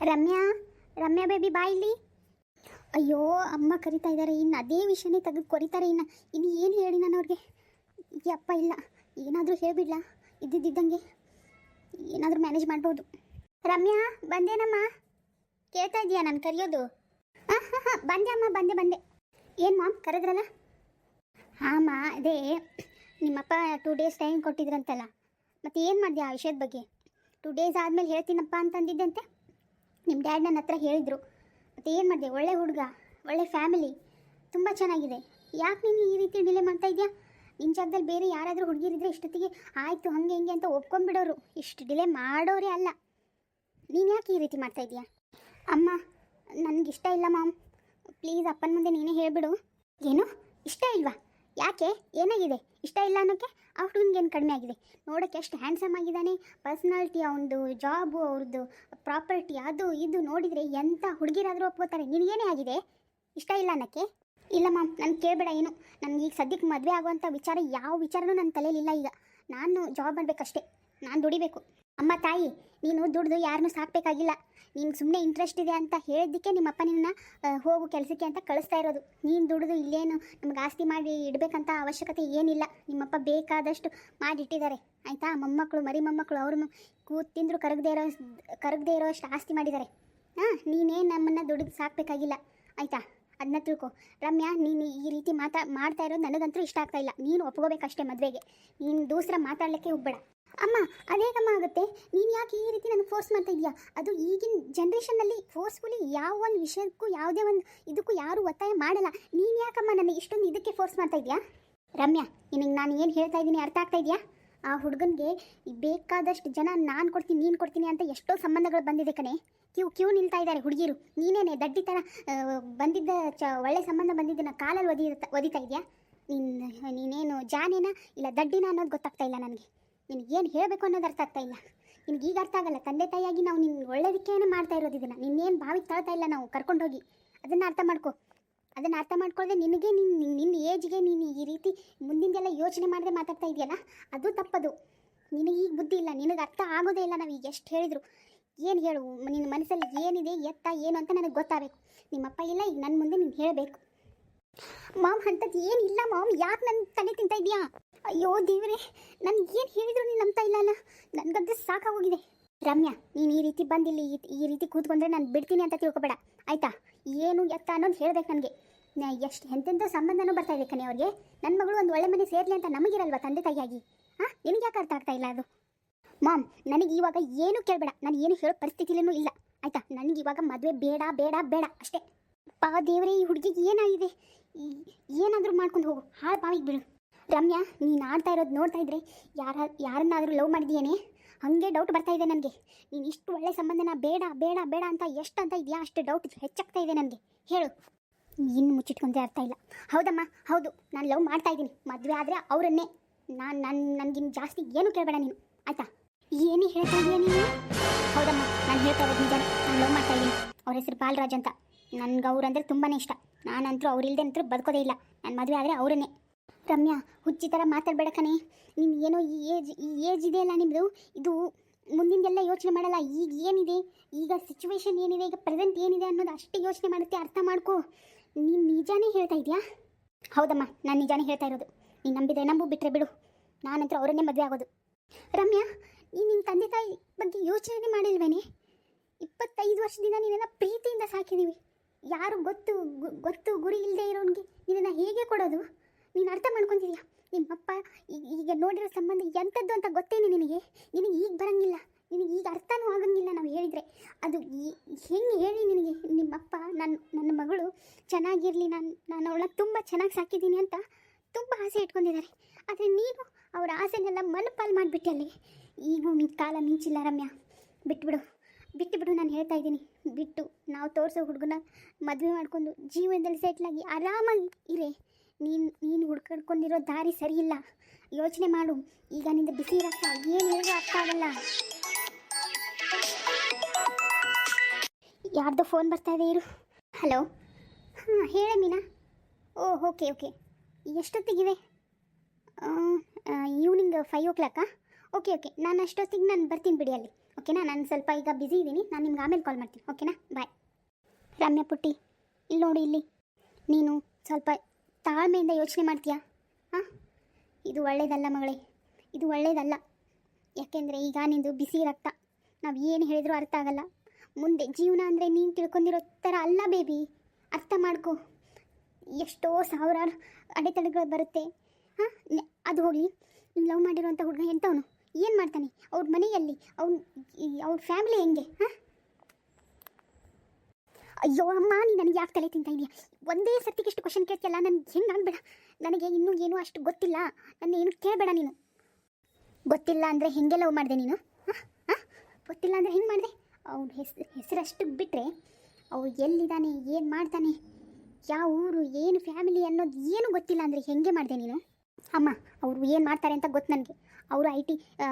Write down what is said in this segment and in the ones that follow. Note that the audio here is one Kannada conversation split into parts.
ರಮ್ಯಾ, ರಮ್ಯಾ ಬೇಬಿ ಬಾ ಇಲ್ಲಿ. ಅಯ್ಯೋ ಅಮ್ಮ ಕರಿತಾ ಇದ್ದಾರೆ. ಇನ್ನು ಅದೇ ವಿಷಯನೇ ತೆಗೆದು ಕೊರಿತಾರೆ. ಇನ್ನು ಏನು ಹೇಳಿ ನಾನು ಅವ್ರಿಗೆ? ಅಪ್ಪ ಇಲ್ಲ, ಏನಾದರೂ ಹೇಳಿಬಿಡ್ಲಾ? ಇದ್ದಿದ್ದಂಗೆ ಏನಾದರೂ ಮ್ಯಾನೇಜ್ ಮಾಡ್ಬೋದು. ರಮ್ಯಾ ಬಂದೇನಮ್ಮ? ಕೇಳ್ತಾ ಇದೆಯಾ ನಾನು ಕರೆಯೋದು? ಹಾಂ ಹಾಂ ಹಾಂ, ಬಂದೆ ಅಮ್ಮ, ಬಂದೆ ಬಂದೆ. ಏನು ಮಾಮ್ ಕರೆದ್ರಲ್ಲ? ಹಾಂ ಅಮ್ಮ, ಅದೇ ನಿಮ್ಮಪ್ಪ 2 ಡೇಸ್ ಟೈಮ್ ಕೊಟ್ಟಿದ್ರಂತಲ್ಲ, ಮತ್ತು ಏನು ಮಾಡಿದೆ ಆ ವಿಷಯದ ಬಗ್ಗೆ? 2 ಡೇಸ್ ಆದಮೇಲೆ ಹೇಳ್ತೀನಪ್ಪ ಅಂತಂದಿದ್ದಂತೆ ನಿಮ್ಮ ಡ್ಯಾಡ್ ನನ್ನ ಹತ್ರ ಹೇಳಿದರು. ಮತ್ತು ಏನು ಮಾಡಿದೆ? ಒಳ್ಳೆ ಹುಡುಗ, ಒಳ್ಳೆ ಫ್ಯಾಮಿಲಿ, ತುಂಬ ಚೆನ್ನಾಗಿದೆ. ಯಾಕೆ ನೀನು ಈ ರೀತಿ ಡಿಲೇ ಮಾಡ್ತಾ ಇದೆಯಾ? ನಿನ್ನ ಜಾಗದಲ್ಲಿ ಬೇರೆ ಯಾರಾದರೂ ಹುಡುಗಿರಿದ್ರೆ ಇಷ್ಟೊತ್ತಿಗೆ ಆಯಿತು ಹಾಗೆ ಹಿಂಗೆ ಅಂತ ಒಪ್ಕೊಂಡ್ಬಿಡೋರು. ಇಷ್ಟು ಡಿಲೇ ಮಾಡೋರೇ ಅಲ್ಲ. ನೀನು ಯಾಕೆ ಈ ರೀತಿ ಮಾಡ್ತಾ ಇದೆಯಾ? ಅಮ್ಮ ನನಗಿಷ್ಟ ಇಲ್ಲ ಮಾಮ್, ಪ್ಲೀಸ್ ಅಪ್ಪನ ಮುಂದೆ ನೀನೇ ಹೇಳಿಬಿಡು. ಏನು ಇಷ್ಟ ಇಲ್ವಾ? ಯಾಕೆ, ಏನಾಗಿದೆ ಇಷ್ಟ ಇಲ್ಲ ಅನ್ನೋಕ್ಕೆ? ಆ ಹುಡುಗನಿಗೇನು ಕಡಿಮೆ ಆಗಿದೆ? ನೋಡೋಕ್ಕೆ ಎಷ್ಟು ಹ್ಯಾಂಡ್ಸಮ್ ಆಗಿದ್ದಾನೆ, ಪರ್ಸ್ನಾಲಿಟಿ, ಅವನದು ಜಾಬು, ಅವ್ರದ್ದು ಪ್ರಾಪರ್ಟಿ, ಅದು ಇದು ನೋಡಿದರೆ ಎಂಥ ಹುಡುಗಿರಾದರೂ ಒಪ್ಕೋತಾರೆ. ನಿನಗೇನೇ ಆಗಿದೆ ಇಷ್ಟ ಇಲ್ಲ ಅನ್ನೋಕ್ಕೆ? ಇಲ್ಲ ಮ್ಯಾಮ್, ನಾನು ಕೇಳಬೇಡ ಏನು. ನನಗೆ ಈಗ ಸದ್ಯಕ್ಕೆ ಮದುವೆ ಆಗುವಂಥ ವಿಚಾರ, ಯಾವ ವಿಚಾರನೂ ನನ್ನ ತಲೆಯಲ್ಲಿಲ್ಲ. ಈಗ ನಾನು ಜಾಬ್ ಮಾಡಬೇಕಷ್ಟೇ, ನಾನು ದುಡಿಬೇಕು. ಅಮ್ಮ ತಾಯಿ, ನೀನು ದುಡ್ದು ಯಾರನ್ನೂ ಸಾಕಬೇಕಾಗಿಲ್ಲ. ನೀನು ಸುಮ್ಮನೆ ಇಂಟ್ರೆಸ್ಟ್ ಇದೆ ಅಂತ ಹೇಳಿದ್ದಕ್ಕೆ ನಿಮ್ಮಪ್ಪ ನಿನ್ನ ಹೋಗು ಕೆಲಸಕ್ಕೆ ಅಂತ ಕಳಿಸ್ತಾ ಇರೋದು. ನೀನು ದುಡಿದು ಇಲ್ಲೇನು ನಮ್ಗೆ ಆಸ್ತಿ ಮಾಡಿ ಇಡಬೇಕಂತ ಅವಶ್ಯಕತೆ ಏನಿಲ್ಲ. ನಿಮ್ಮಪ್ಪ ಬೇಕಾದಷ್ಟು ಮಾಡಿಟ್ಟಿದ್ದಾರೆ ಆಯಿತಾ. ಮೊಮ್ಮಕ್ಕಳು, ಮರಿ ಮೊಮ್ಮಕ್ಕಳು, ಅವ್ರನ್ನು ಕೂತಿಂದ್ರು ಕರಗದೇ ಇರೋಷ್ಟು ಆಸ್ತಿ ಮಾಡಿದ್ದಾರೆ. ಹಾಂ, ನೀನೇನು ನಮ್ಮನ್ನು ದುಡಿದು ಸಾಕಬೇಕಾಗಿಲ್ಲ ಆಯಿತಾ, ಅದನ್ನ ತಿಳ್ಕೊ. ರಮ್ಯಾ, ನೀನು ಈ ರೀತಿ ಮಾಡ್ತಾ ಇರೋದು ನನಗಂತೂ ಇಷ್ಟ ಆಗ್ತಾ ಇಲ್ಲ. ನೀನು ಒಪ್ಕೋಬೇಕಷ್ಟೇ ಮದುವೆಗೆ. ನೀನು ದೂಸರ ಮಾತಾಡಲಿಕ್ಕೆ ಹೋಗ್ಬೇಡ. ಅಮ್ಮ ಅದೇಗಮ್ಮ ಆಗುತ್ತೆ? ನೀನು ಯಾಕೆ ಈ ರೀತಿ ನನಗೆ ಫೋರ್ಸ್ ಮಾಡ್ತಾ ಇದೆಯಾ? ಅದು ಈಗಿನ ಜನ್ರೇಷನ್ನಲ್ಲಿ ಫೋರ್ಸ್ಫುಲಿ ಯಾವ ಒಂದು ವಿಷಯಕ್ಕೂ, ಯಾವುದೇ ಒಂದು ಇದಕ್ಕೂ ಯಾರೂ ಒತ್ತಾಯ ಮಾಡಲ್ಲ. ನೀನು ಯಾಕಮ್ಮ ನನಗೆ ಇಷ್ಟೊಂದು ಇದಕ್ಕೆ ಫೋರ್ಸ್ ಮಾಡ್ತಾ ಇದೆಯಾ? ರಮ್ಯಾ, ನಿನಗೆ ನಾನು ಏನು ಹೇಳ್ತಾ ಇದ್ದೀನಿ ಅರ್ಥ ಆಗ್ತಾ ಇದೆಯಾ? ಆ ಹುಡುಗನಿಗೆ ಬೇಕಾದಷ್ಟು ಜನ ನಾನು ಕೊಡ್ತೀನಿ, ನೀನು ಕೊಡ್ತೀನಿ ಅಂತ ಎಷ್ಟೋ ಸಂಬಂಧಗಳು ಬಂದಿದೆ ಕಣೆ. ಕ್ಯೂ ನಿಲ್ತಾ ಇದ್ದಾರೆ ಹುಡುಗಿರು. ನೀನೇನೆ ದಡ್ಡಿ ಥರ ಬಂದಿದ್ದ ಒಳ್ಳೆ ಸಂಬಂಧ ಬಂದಿದ್ದನ್ನ ಕಾಲಲ್ಲಿ ಒದಿತಾ ಇದೆಯಾ? ನೀನೇನು ಜಾನೇನ ಇಲ್ಲ ದಡ್ಡಿನ ಅನ್ನೋದು ಗೊತ್ತಾಗ್ತಾ ಇಲ್ಲ ನನಗೆ. ನಿನಗೇನು ಹೇಳಬೇಕು ಅನ್ನೋದು ಅರ್ಥ ಆಗ್ತಾ ಇಲ್ಲ. ನಿನಗೆ ಈಗ ಅರ್ಥ ಆಗಲ್ಲ. ತಂದೆ ತಾಯಿಯಾಗಿ ನಾವು ನಿನ್ನ ಒಳ್ಳೇದಕ್ಕೇನೆ ಮಾಡ್ತಾ ಇರೋದು ಇದನ್ನು. ನಿನ್ನೇನು ಬಾವಿಗೆ ತಳ್ತಾ ಇಲ್ಲ ನಾವು ಕರ್ಕೊಂಡೋಗಿ. ಅದನ್ನು ಅರ್ಥ ಮಾಡ್ಕೊ. ಅದನ್ನು ಅರ್ಥ ಮಾಡ್ಕೊಳ್ಳದೆ ನಿನಗೆ ನಿನ್ನ ಏಜ್ಗೆ ನೀನು ಈ ರೀತಿ ಮುಂದಿಂದೆಲ್ಲ ಯೋಚನೆ ಮಾಡದೆ ಮಾತಾಡ್ತಾ ಇದೆಯಲ್ಲ, ಅದು ತಪ್ಪದು. ನಿನಗೆ ಈಗ ಬುದ್ಧಿ ಇಲ್ಲ, ನಿನಗೆ ಅರ್ಥ ಆಗೋದೇ ಇಲ್ಲ. ನಾವು ಈಗ ಎಷ್ಟು ಹೇಳಿದ್ರು ಏನು ಹೇಳು? ನಿನ್ನ ಮನಸ್ಸಲ್ಲಿ ಏನಿದೆ, ಎತ್ತ ಏನು ಅಂತ ನನಗೆ ಗೊತ್ತಾಗಬೇಕು. ನಿಮ್ಮಪ್ಪ ಇಲ್ಲ, ಈಗ ನನ್ನ ಮುಂದೆ ನೀನು ಹೇಳಬೇಕು. ಮಾಮ್, ಅಂಥದ್ದು ಏನಿಲ್ಲ ಮಾಮ್, ಯಾಕೆ ನನ್ನ ತಲೆ ತಿಂತಾ ಇದೆಯಾ? ಅಯ್ಯೋ ದೇವರೇ, ನನಗೆ ಏನು ಹೇಳಿದ್ರು ನೀನು ನಂಬ್ತಾ ಇಲ್ಲ ಅಲ್ಲ. ನನಗಂತೂ ಸಾಕಾಗೋಗಿದೆ. ರಮ್ಯಾ, ನೀನು ಈ ರೀತಿ ಬಂದಿಲ್ಲ, ಈ ರೀತಿ ಕೂತ್ಕೊಂಡ್ರೆ ನಾನು ಬಿಡ್ತೀನಿ ಅಂತ ತಿಳ್ಕೊಬೇಡ ಆಯಿತಾ. ಏನು ಎತ್ತ ಅನ್ನೋದು ಹೇಳಬೇಕು ನನಗೆ. ಎಷ್ಟು ಎಂತೆಂಥ ಸಂಬಂಧನೂ ಬರ್ತಾ ಇದೆ ಕಣೆ ಅವ್ರಿಗೆ. ನನ್ನ ಮಗಳು ಒಂದು ಒಳ್ಳೆ ಮನೆ ಸೇರಲಿ ಅಂತ ನಮಗಿರಲ್ವ ತಂದೆ ತಾಯಿಯಾಗಿ? ಹಾಂ, ನಿನಗೆ ಯಾಕೆ ಅರ್ಥ ಆಗ್ತಾ ಇಲ್ಲ ಅದು? ಮಾಮ್, ನನಗೆ ಇವಾಗ ಏನು ಕೇಳಬೇಡ. ನಾನು ಏನು ಹೇಳೋ ಪರಿಸ್ಥಿತಿಲೂ ಇಲ್ಲ ಆಯಿತಾ. ನನಗೆ ಇವಾಗ ಮದುವೆ ಬೇಡ ಬೇಡ ಬೇಡ ಅಷ್ಟೇ. ಪಾ ದೇವರೇ, ಈ ಹುಡುಗಿಗೆ ಏನಾಗಿದೆ? ಏನಾದರೂ ಮಾಡ್ಕೊಂಡು ಹೋಗು, ಹಾಳು ಬಾವಿಗೆ ಬಿಡು. ರಮ್ಯಾ, ನೀನು ಆಡ್ತಾ ಇರೋದು ನೋಡ್ತಾ ಇದ್ರೆ ಯಾರನ್ನಾದರೂ ಲವ್ ಮಾಡಿದೀಯೇನೆ ಹಾಗೆ ಡೌಟ್ ಬರ್ತಾ ಇದೆ ನನಗೆ. ನೀನು ಇಷ್ಟು ಒಳ್ಳೆ ಸಂಬಂಧನ ಬೇಡ ಬೇಡ ಬೇಡ ಅಂತ ಎಷ್ಟು ಅಂತ ಇದೆಯಾ, ಅಷ್ಟು ಡೌಟ್ ಹೆಚ್ಚಾಗ್ತಾ ಇದೆ ನನಗೆ. ಹೇಳು, ಇನ್ನು ಮುಚ್ಚಿಟ್ಕೊಂಡ್ರೆ ಅರ್ಥ ಇಲ್ಲ. ಹೌದಮ್ಮ, ಹೌದು, ನಾನು ಲವ್ ಮಾಡ್ತಾ ಇದ್ದೀನಿ. ಮದುವೆ ಆದರೆ ಅವರನ್ನೇ. ನನಗಿನ್ನು ಜಾಸ್ತಿ ಏನು ಕೇಳಬೇಡ ನೀನು ಆಯಿತಾ. ಏನು ಹೇಳ್ತಾ ಇದೀಯ ನೀನು? ಹೌದಮ್ಮ, ನಾನು ಹೇಳ್ತಾ ಇರೋದು ನಿಜಾನೇ. ನಾನು ಲವ್ ಮಾಡ್ತಾ ಇದ್ದೀನಿ. ಅವ್ರ ಹೆಸರು ಬಾಲರಾಜ್ ಅಂತ. ನನಗೆ ಅವ್ರಂದರೆ ತುಂಬಾ ಇಷ್ಟ. ನಾನಂತರೂ ಅವ್ರಿಲ್ದೆ ಅಂತೂ ಬದುಕೋದೇ ಇಲ್ಲ. ನನ್ನ ಮದುವೆ ಆದರೆ ಅವರನ್ನೇ. ರಮ್ಯಾ, ಹುಚ್ಚಿ ಥರ ಮಾತಾಡಬೇಡ ಕಣೆ. ನೀನು ಏನೋ ಈ ಏಜ್ ಇದೆ ಅಲ್ಲ ನಿಮ್ಮದು, ಇದು ಮುಂದಿಂದೆಲ್ಲ ಯೋಚನೆ ಮಾಡಲ್ಲ. ಈಗ ಏನಿದೆ, ಈಗ ಸಿಚುವೇಶನ್ ಏನಿದೆ, ಈಗ ಪ್ರೆಸೆಂಟ್ ಏನಿದೆ ಅನ್ನೋದು ಅಷ್ಟೇ ಯೋಚನೆ ಮಾಡುತ್ತೆ. ಅರ್ಥ ಮಾಡ್ಕೋ. ನೀನು ನಿಜಾನೇ ಹೇಳ್ತಾ ಇದೆಯಾ? ಹೌದಮ್ಮ, ನಾನು ನಿಜಾನೇ ಹೇಳ್ತಾ ಇರೋದು. ನೀನು ನಂಬಿದ್ರೆ ನಂಬು, ಬಿಟ್ಟರೆ ಬಿಡು. ನಾನಂತೂ ಅವರನ್ನೇ ಮದುವೆ ಆಗೋದು. ರಮ್ಯಾ, ನೀನು ನಿನ್ನ ತಂದೆ ತಾಯಿ ಬಗ್ಗೆ ಯೋಚನೆ ಮಾಡಿಲ್ವೇನೆ? 25 ವರ್ಷದಿಂದ ನೀನೆಲ್ಲ ಪ್ರೀತಿಯಿಂದ ಸಾಕಿದ್ದೀವಿ. ಯಾರು ಗೊತ್ತು ಗುರಿ ಇಲ್ಲದೆ ಇರೋನಿಗೆ ನಿನ್ನನ್ನು ಹೇಗೆ ಕೊಡೋದು? ನೀನು ಅರ್ಥ ಮಾಡ್ಕೊತಿದ್ಯಾ? ನಿಮ್ಮಪ್ಪ ಈಗ ನೋಡಿರೋ ಸಂಬಂಧ ಎಂಥದ್ದು ಅಂತ ಗೊತ್ತೇನೆ ನಿನಗೆ ಈಗ ಬರೋಂಗಿಲ್ಲ. ನಿನಗೆ ಈಗ ಅರ್ಥನೂ ಆಗಂಗಿಲ್ಲ ನಾವು ಹೇಳಿದರೆ. ಅದು ಹೆಂಗೆ ಹೇಳಿ ನಿನಗೆ? ನಿಮ್ಮಪ್ಪ ನನ್ನ ಮಗಳು ಚೆನ್ನಾಗಿರಲಿ, ನಾನು ಅವಳನ್ನ ತುಂಬ ಚೆನ್ನಾಗಿ ಸಾಕಿದ್ದೀನಿ ಅಂತ ತುಂಬ ಆಸೆ ಇಟ್ಕೊಂಡಿದ್ದಾರೆ. ಆದರೆ ನೀನು ಅವರ ಆಸೆನೆಲ್ಲ ಮನಪಾಲು ಮಾಡಿಬಿಟ್ಟೆ ಅಲ್ಲಿ. ಈಗೂ ನಿನ್ನ ಕಾಲ ಮಿಂಚಿಲ್ಲ ರಮ್ಯಾ. ಬಿಟ್ಟು ನಾನು ಹೇಳ್ತಾ ಇದ್ದೀನಿ. ಬಿಟ್ಟು ನಾವು ತೋರಿಸೋ ಹುಡುಗನ ಮದುವೆ ಮಾಡ್ಕೊಂಡು ಜೀವನದಲ್ಲಿ ಸೆಟ್ಲಾಗಿ ಆರಾಮಾಗಿ ಇರೇ. ನೀನು ಹುಡ್ಕಡ್ಕೊಂಡಿರೋ ದಾರಿ ಸರಿಯಿಲ್ಲ. ಯೋಚನೆ ಮಾಡು. ಈಗ ನಿಂದ ಬಿಸಿ ರಕ್ತ ಏನು ಹೇಳಿದ್ರು ಅರ್ಥ ಆಗಲ್ಲ. ಯಾರ್ದೋ ಫೋನ್ ಬರ್ತಾ ಇದೆ, ಇರು. ಹಲೋ, ಹಾಂ ಹೇಳಿ ಮೀನಾ. ಓಕೆ ಎಷ್ಟೊತ್ತಿಗಿದೆ? Evening 5 o'clock. ಓಕೆ ನಾನು ಅಷ್ಟೊತ್ತಿಗೆ ನಾನು ಬರ್ತೀನಿ ಬಿಡಿ ಅಲ್ಲಿ. ಓಕೆನಾ? ನಾನು ಸ್ವಲ್ಪ ಈಗ ಬ್ಯುಸಿ ಇದ್ದೀನಿ, ನಾನು ನಿಮ್ಗೆ ಆಮೇಲೆ ಕಾಲ್ ಮಾಡ್ತೀನಿ. ಓಕೆನಾ? ಬಾಯ್. ರಮ್ಯಾ ಪುಟ್ಟಿ, ಇಲ್ಲಿ ನೋಡಿ, ಇಲ್ಲಿ ನೀನು ಸ್ವಲ್ಪ ತಾಳ್ಮೆಯಿಂದ ಯೋಚನೆ ಮಾಡ್ತೀಯಾ? ಹಾಂ, ಇದು ಒಳ್ಳೇದಲ್ಲ ಮಗಳೇ, ಇದು ಒಳ್ಳೇದಲ್ಲ. ಯಾಕೆಂದರೆ ಈಗ ನಿಂದು ಬಿಸಿ ರಕ್ತ, ನಾವು ಏನು ಹೇಳಿದರೂ ಅರ್ಥ ಆಗಲ್ಲ. ಮುಂದೆ ಜೀವನ ಅಂದರೆ ನೀನು ತಿಳ್ಕೊಂಡಿರೋ ಥರ ಅಲ್ಲ ಬೇಬಿ, ಅರ್ಥ ಮಾಡ್ಕೊ. ಎಷ್ಟೋ ಸಾವಿರಾರು ಅಡೆತಡೆಗಳು ಬರುತ್ತೆ. ಹಾಂ, ಅದು ಹೋಗಲಿ, ನೀನು ಲವ್ ಮಾಡಿರುವಂಥ ಹುಡುಗ ಎಂಥವನು, ಏನು ಮಾಡ್ತಾನೆ, ಅವ್ರ ಮನೆಯಲ್ಲಿ ಅವ್ರ ಫ್ಯಾಮಿಲಿ ಹೆಂಗೆ? ಹಾಂ, ಅಯ್ಯೋ ಅಮ್ಮ, ನೀನು ನನಗೆ ಯಾಕೆ ತಲೆ ತಿಂತಾ ಇದೆಯಾ? ಒಂದೇ ಸರ್ತಿಗೆ ಇಷ್ಟು ಕ್ವಶನ್ ಕೇಳ್ತಿಯಲ್ಲ, ನನಗೆ ಹೆಂಗೆ ಆಗಬೇಡ. ನನಗೆ ಇನ್ನೂ ಏನೂ ಅಷ್ಟು ಗೊತ್ತಿಲ್ಲ, ನನ್ನ ಏನು ಕೇಳಬೇಡ ನೀನು. ಗೊತ್ತಿಲ್ಲ ಅಂದರೆ ಹೆಂಗೆ ಲವ್ ಮಾಡಿದೆ ನೀನು? ಹಾಂ ಹಾಂ, ಗೊತ್ತಿಲ್ಲ ಅಂದರೆ ಹೆಂಗೆ ಮಾಡಿದೆ? ಅವ್ನ ಹೆಸರಷ್ಟು ಬಿಟ್ಟರೆ ಅವ್ರು ಎಲ್ಲಿದ್ದಾನೆ, ಏನು ಮಾಡ್ತಾನೆ, ಯಾವ ಊರು, ಏನು ಫ್ಯಾಮಿಲಿ ಅನ್ನೋದು ಏನು ಗೊತ್ತಿಲ್ಲ ಅಂದರೆ ಹೆಂಗೆ ಮಾಡಿದೆ ನೀನು? ಅಮ್ಮ, ಅವರು ಏನು ಮಾಡ್ತಾರೆ ಅಂತ ಗೊತ್ತು ನನಗೆ. ಅವರು IT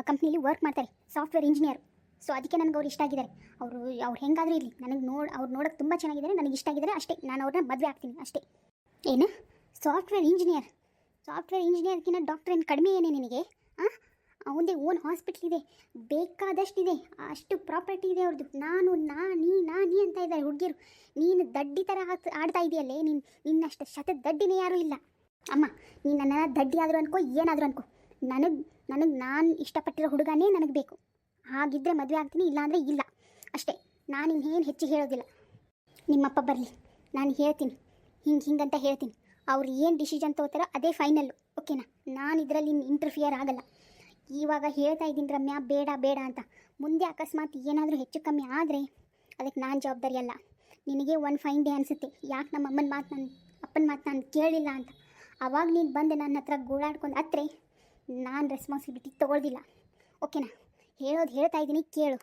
ಕಂಪ್ನೀಲಿ ವರ್ಕ್ ಮಾಡ್ತಾರೆ, ಸಾಫ್ಟ್ವೇರ್ ಇಂಜಿನಿಯರ್. ಸೊ ಅದಕ್ಕೆ ನನಗೆ ಅವ್ರು ಇಷ್ಟ ಆಗಿದ್ದಾರೆ. ಅವ್ರು ಹೆಂಗಾದರೂ ಇರಲಿ, ನನಗೆ ಅವ್ರು ನೋಡೋಕ್ಕೆ ತುಂಬ ಚೆನ್ನಾಗಿದ್ದಾರೆ, ನನಗೆ ಇಷ್ಟ ಆಗಿದ್ದಾರೆ ಅಷ್ಟೇ. ನಾನು ಅವ್ರನ್ನ ಮದುವೆ ಆಗ್ತೀನಿ ಅಷ್ಟೇ. ಏನು ಸಾಫ್ಟ್ವೇರ್ ಇಂಜಿನಿಯರ್ಗಿನ್ನ ಡಾಕ್ಟರ್ ಏನು ಕಡಿಮೆ ಏನೇ ನಿನಗೆ? ಹಾಂ, ಅವನದೇ ಓನ್ ಹಾಸ್ಪಿಟ್ಲ್ ಇದೆ, ಬೇಕಾದಷ್ಟಿದೆ, ಅಷ್ಟು ಪ್ರಾಪರ್ಟಿ ಇದೆ ಅವ್ರದ್ದು. ನೀ ಅಂತ ಇದ್ದಾರೆ ಹುಡುಗಿರು. ನೀನು ದಡ್ಡಿ ಥರ ಆಡ್ತಾ ಇದೆಯಲ್ಲೇ, ನಿನ್ನಷ್ಟು ಶತ ದಡ್ಡಿನೇ ಯಾರೂ ಇಲ್ಲ. ಅಮ್ಮ, ನೀನು ನನ್ನ ದಡ್ಡಿ ಆದರೂ ಅನ್ಕೋ, ಏನಾದರೂ ಅನ್ಕೋ, ನಾನು ಇಷ್ಟಪಟ್ಟಿರೋ ಹುಡುಗನೇ ನನಗೆ ಬೇಕು. ಹಾಗಿದ್ದರೆ ಮದುವೆ ಆಗ್ತೀನಿ, ಇಲ್ಲಾಂದರೆ ಇಲ್ಲ ಅಷ್ಟೇ. ನಾನು ಇನ್ನೇನು ಹೆಚ್ಚಿಗೆ ಹೇಳೋದಿಲ್ಲ. ನಿಮ್ಮಪ್ಪ ಬರಲಿ, ನಾನು ಹೇಳ್ತೀನಿ, ಹಿಂಗಂತ ಹೇಳ್ತೀನಿ. ಅವ್ರು ಏನು ಡಿಸಿಷನ್ ತೊಗೋತಾರೋ ಅದೇ ಫೈನಲ್ಲು. ಓಕೆನಾ? ನಾನು ಇದರಲ್ಲಿ ಇಂಟರ್ಫಿಯರ್ ಆಗಲ್ಲ. ಇವಾಗ ಹೇಳ್ತಾ ಇದ್ದೀನಿ ರಮ್ಯಾ, ಬೇಡ ಅಂತ. ಮುಂದೆ ಅಕಸ್ಮಾತ್ ಏನಾದರೂ ಹೆಚ್ಚು ಕಮ್ಮಿ ಆದರೆ ಅದಕ್ಕೆ ನಾನು ಜವಾಬ್ದಾರಿ ಅಲ್ಲ. ನಿನಗೆ ಒಂದು ಫೈನ್ ಡೇ ಅನಿಸುತ್ತೆ, ಯಾಕೆ ನಮ್ಮ ಅಪ್ಪನ ಮಾತು ನಾನು ಕೇಳಿಲ್ಲ ಅಂತ. ಆವಾಗ ನೀನು ಬಂದು ನನ್ನ ಹತ್ರ ಗೋಳಾಡ್ಕೊಂಡು ಹತ್ರೆ ನಾನು ರೆಸ್ಪಾನ್ಸಿಬಿಲಿಟಿ ತೊಗೊಳ್ದಿಲ್ಲ. ಓಕೆನಾ? ಹೇಳ್ತಾ ಇದ್ದೀನಿ, ಕೇಳು.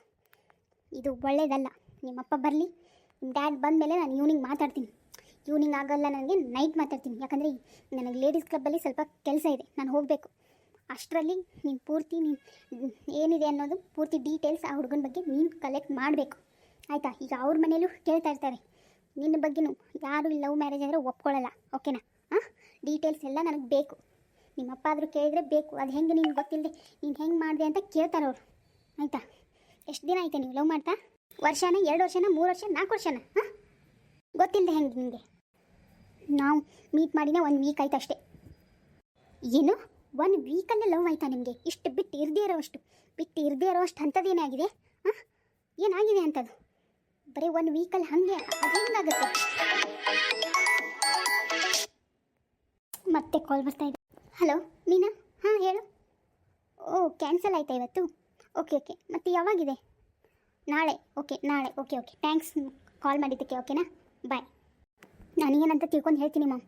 ಇದು ಒಳ್ಳೇದಲ್ಲ. ನಿಮ್ಮಪ್ಪ ಬರಲಿ, ನಿಮ್ಮ ಡ್ಯಾಡ್ ಬಂದ ಮೇಲೆ ನಾನು ಈವ್ನಿಂಗ್ ಮಾತಾಡ್ತೀನಿ. ಈವ್ನಿಂಗ್ ಆಗಲ್ಲ, ನನಗೆ ನೈಟ್ ಮಾತಾಡ್ತೀನಿ. ಯಾಕಂದರೆ ನನಗೆ ಲೇಡೀಸ್ ಕ್ಲಬ್ಬಲ್ಲಿ ಸ್ವಲ್ಪ ಕೆಲಸ ಇದೆ, ನಾನು ಹೋಗಬೇಕು. ಅಷ್ಟರಲ್ಲಿ ನೀನು ಪೂರ್ತಿ ಏನಿದೆ ಅನ್ನೋದು ಪೂರ್ತಿ ಡೀಟೇಲ್ಸ್ ಆ ಹುಡುಗನ ಬಗ್ಗೆ ನೀನು ಕಲೆಕ್ಟ್ ಮಾಡಬೇಕು, ಆಯಿತಾ? ಈಗ ಅವ್ರ ಮನೇಲೂ ಕೇಳ್ತಾ ಇರ್ತಾರೆ ನಿನ್ನ ಬಗ್ಗೆನೂ. ಯಾರು ಲವ್ ಮ್ಯಾರೇಜ್ ಅಂದರೆ ಒಪ್ಕೊಳ್ಳಲ್ಲ. ಓಕೆನಾ? ಹಾಂ, ಡೀಟೇಲ್ಸ್ ಎಲ್ಲ ನನಗೆ ಬೇಕು. ನಿಮ್ಮಪ್ಪ ಆದರೂ ಕೇಳಿದರೆ ಬೇಕು. ಅದು ಹೆಂಗೆ ನಿನ್ಗೆ ಗೊತ್ತಿಲ್ಲದೆ ನೀನು ಹೆಂಗೆ ಮಾಡಿದೆ ಅಂತ ಕೇಳ್ತಾರೆ ಅವರು, ಆಯಿತಾ? ಎಷ್ಟು ದಿನ ಆಯಿತಾ ನೀವು ಲವ್ ಮಾಡ್ತಾ? ವರ್ಷನ, 2 ವರ್ಷನ, 3 ವರ್ಷ, 4 ವರ್ಷನ? ಹಾಂ, ಗೊತ್ತಿಲ್ಲದೆ ಹೆಂಗೆ ನಿಮಗೆ? ನಾವು ಮೀಟ್ ಮಾಡಿನೇ 1 ವೀಕ್ ಆಯ್ತು ಅಷ್ಟೇ. ಏನು 1 ವೀಕಲ್ಲೇ ಲವ್ ಆಯಿತಾ ನಿಮಗೆ? ಇಷ್ಟು ಬಿಟ್ಟು ಇರದೇ ಇರೋಷ್ಟು ಅಂಥದ್ದೇನೇ ಆಗಿದೆ? ಹಾಂ, ಏನಾಗಿದೆ ಅಂಥದ್ದು? ಬರೀ 1 ವೀಕಲ್ಲಿ ಹಾಗೆ ಅದು ಹೆಂಗಾಗುತ್ತೆ? ಮತ್ತೆ ಕಾಲ್ ಬರ್ತಾ ಇದೆ. ಹಲೋ ಮೀನಾ, ಹಾಂ ಹೇಳು. ಓ, ಕ್ಯಾನ್ಸಲ್ ಆಯಿತಾ ಇವತ್ತು? ಓಕೆ, ಮತ್ತು ಯಾವಾಗಿದೆ? ನಾಳೆ. ಓಕೆ, ಥ್ಯಾಂಕ್ಸ್ ಕಾಲ್ ಮಾಡಿದ್ದಕ್ಕೆ. ಓಕೆನಾ? ಬಾಯ್. ನಾನೇನಂತ ತಿಳ್ಕೊಂಡು ಹೇಳ್ತೀನಿ ಮ್ಯಾಮ್.